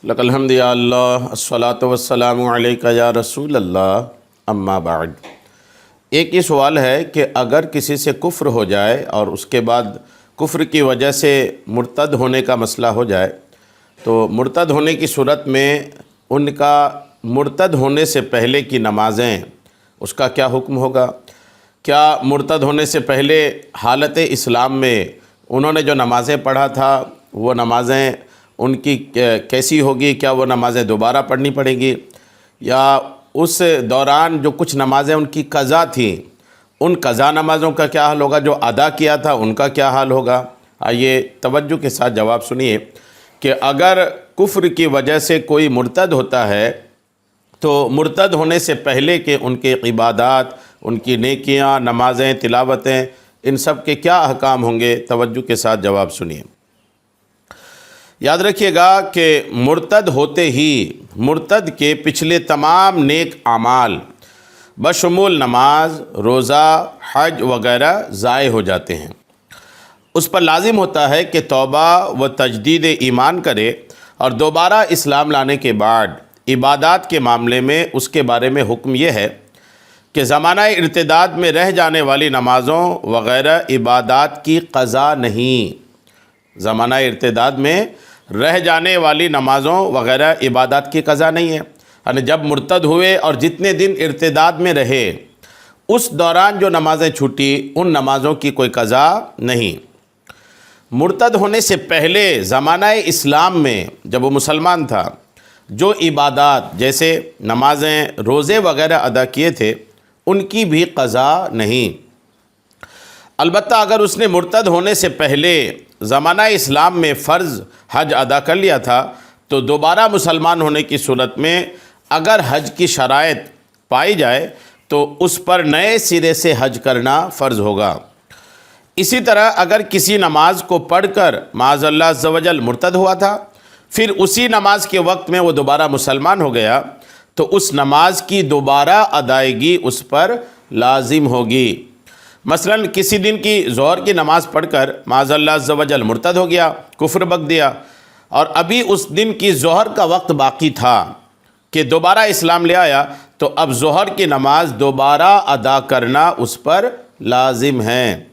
لک الحمد یا اللہ الصلاۃ والسلام علیک یا رسول اللہ اما بعد۔ ایک یہ سوال ہے کہ اگر کسی سے کفر ہو جائے اور اس کے بعد کفر کی وجہ سے مرتد ہونے کا مسئلہ ہو جائے تو مرتد ہونے کی صورت میں ان کا مرتد ہونے سے پہلے کی نمازیں اس کا کیا حکم ہوگا؟ کیا مرتد ہونے سے پہلے حالت اسلام میں انہوں نے جو نمازیں پڑھا تھا وہ نمازیں ان کی کیسی ہوگی؟ کیا وہ نمازیں دوبارہ پڑھنی پڑیں گی یا اس دوران جو کچھ نمازیں ان کی قضا تھیں ان قضا نمازوں کا کیا حال ہوگا؟ جو ادا کیا تھا ان کا کیا حال ہوگا؟ آئیے توجہ کے ساتھ جواب سنیے کہ اگر کفر کی وجہ سے کوئی مرتد ہوتا ہے تو مرتد ہونے سے پہلے کے ان کے عبادات، ان کی نیکیاں، نمازیں، تلاوتیں، ان سب کے کیا احکام ہوں گے؟ توجہ کے ساتھ جواب سنیے۔ یاد رکھیے گا کہ مرتد ہوتے ہی مرتد کے پچھلے تمام نیک اعمال بشمول نماز، روزہ، حج وغیرہ ضائع ہو جاتے ہیں۔ اس پر لازم ہوتا ہے کہ توبہ و تجدید ایمان کرے اور دوبارہ اسلام لانے کے بعد عبادات کے معاملے میں اس کے بارے میں حکم یہ ہے کہ زمانہ ارتداد میں رہ جانے والی نمازوں وغیرہ عبادات کی قضا نہیں۔ زمانہ ارتداد میں رہ جانے والی نمازوں وغیرہ عبادات کی قضا نہیں ہے، یعنی جب مرتد ہوئے اور جتنے دن ارتداد میں رہے اس دوران جو نمازیں چھوٹی ان نمازوں کی کوئی قضا نہیں۔ مرتد ہونے سے پہلے زمانہ اسلام میں جب وہ مسلمان تھا جو عبادات جیسے نمازیں، روزے وغیرہ ادا کیے تھے ان کی بھی قضا نہیں۔ البتہ اگر اس نے مرتد ہونے سے پہلے زمانہ اسلام میں فرض حج ادا کر لیا تھا تو دوبارہ مسلمان ہونے کی صورت میں اگر حج کی شرائط پائی جائے تو اس پر نئے سرے سے حج کرنا فرض ہوگا۔ اسی طرح اگر کسی نماز کو پڑھ کر معاذ اللہ عز و جل مرتد ہوا تھا پھر اسی نماز کے وقت میں وہ دوبارہ مسلمان ہو گیا تو اس نماز کی دوبارہ ادائیگی اس پر لازم ہوگی۔ مثلا کسی دن کی ظہر کی نماز پڑھ کر معاذ اللہ عز و جل مرتد ہو گیا، کفر بک دیا، اور ابھی اس دن کی ظہر کا وقت باقی تھا کہ دوبارہ اسلام لے آیا تو اب ظہر کی نماز دوبارہ ادا کرنا اس پر لازم ہے۔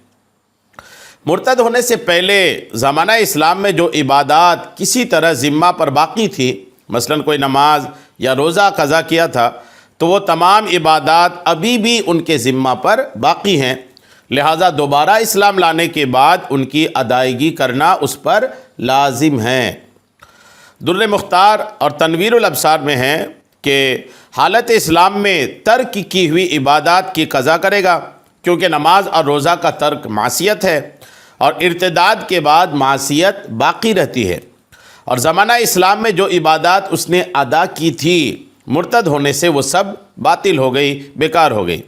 مرتد ہونے سے پہلے زمانہ اسلام میں جو عبادات کسی طرح ذمہ پر باقی تھی، مثلا کوئی نماز یا روزہ قضا کیا تھا تو وہ تمام عبادات ابھی بھی ان کے ذمہ پر باقی ہیں، لہٰذا دوبارہ اسلام لانے کے بعد ان کی ادائیگی کرنا اس پر لازم ہے۔ در مختار اور تنویر الابصار میں ہے کہ حالت اسلام میں ترک کی ہوئی عبادات کی قضا کرے گا کیونکہ نماز اور روزہ کا ترک معصیت ہے اور ارتداد کے بعد معصیت باقی رہتی ہے، اور زمانہ اسلام میں جو عبادات اس نے ادا کی تھی مرتد ہونے سے وہ سب باطل ہو گئی، بیکار ہو گئی،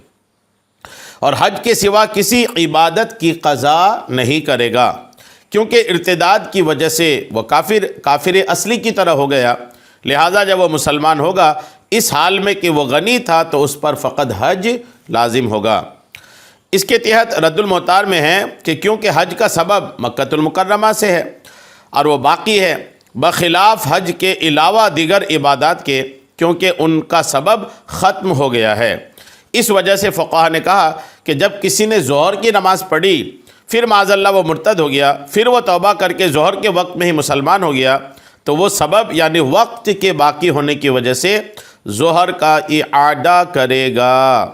اور حج کے سوا کسی عبادت کی قضا نہیں کرے گا کیونکہ ارتداد کی وجہ سے وہ کافر اصلی کی طرح ہو گیا، لہٰذا جب وہ مسلمان ہوگا اس حال میں کہ وہ غنی تھا تو اس پر فقط حج لازم ہوگا۔ اس کے تحت رد المحتار میں ہے کہ کیونکہ حج کا سبب مکۃ المکرمہ سے ہے اور وہ باقی ہے بخلاف حج کے علاوہ دیگر عبادات کے، کیونکہ ان کا سبب ختم ہو گیا ہے۔ اس وجہ سے فقہا نے کہا کہ جب کسی نے ظہر کی نماز پڑھی پھر معاذ اللہ وہ مرتد ہو گیا، پھر وہ توبہ کر کے ظہر کے وقت میں ہی مسلمان ہو گیا تو وہ سبب یعنی وقت کے باقی ہونے کی وجہ سے ظہر کا اعادہ کرے گا۔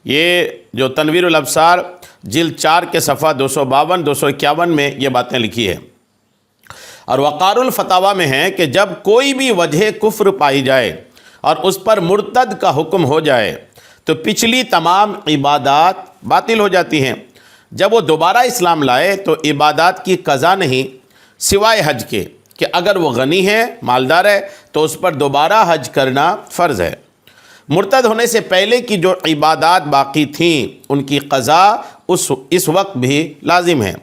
یہ جو تنویر الابصار جلد 4 کے صفحہ 252 251 میں یہ باتیں لکھی ہے، اور وقار الفتاویٰ میں ہے کہ جب کوئی بھی وجہ کفر پائی جائے اور اس پر مرتد کا حکم ہو جائے تو پچھلی تمام عبادات باطل ہو جاتی ہیں۔ جب وہ دوبارہ اسلام لائے تو عبادات کی قضا نہیں سوائے حج کے کہ اگر وہ غنی ہے، مالدار ہے تو اس پر دوبارہ حج کرنا فرض ہے۔ مرتد ہونے سے پہلے کی جو عبادات باقی تھیں ان کی قضا اس وقت بھی لازم ہے،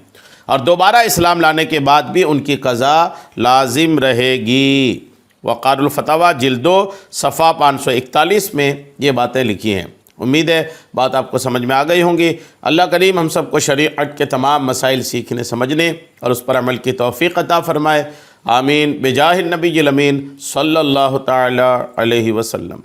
اور دوبارہ اسلام لانے کے بعد بھی ان کی قضا لازم رہے گی۔ وقار الفتاویٰ جلد 2 صفحہ 541 میں یہ باتیں لکھی ہیں۔ امید ہے بات آپ کو سمجھ میں آ گئی ہوں گی۔ اللہ کریم ہم سب کو شریعت کے تمام مسائل سیکھنے، سمجھنے اور اس پر عمل کی توفیق عطا فرمائے۔ آمین بجاہ النبی الامین صلی اللہ تعالی علیہ وسلم۔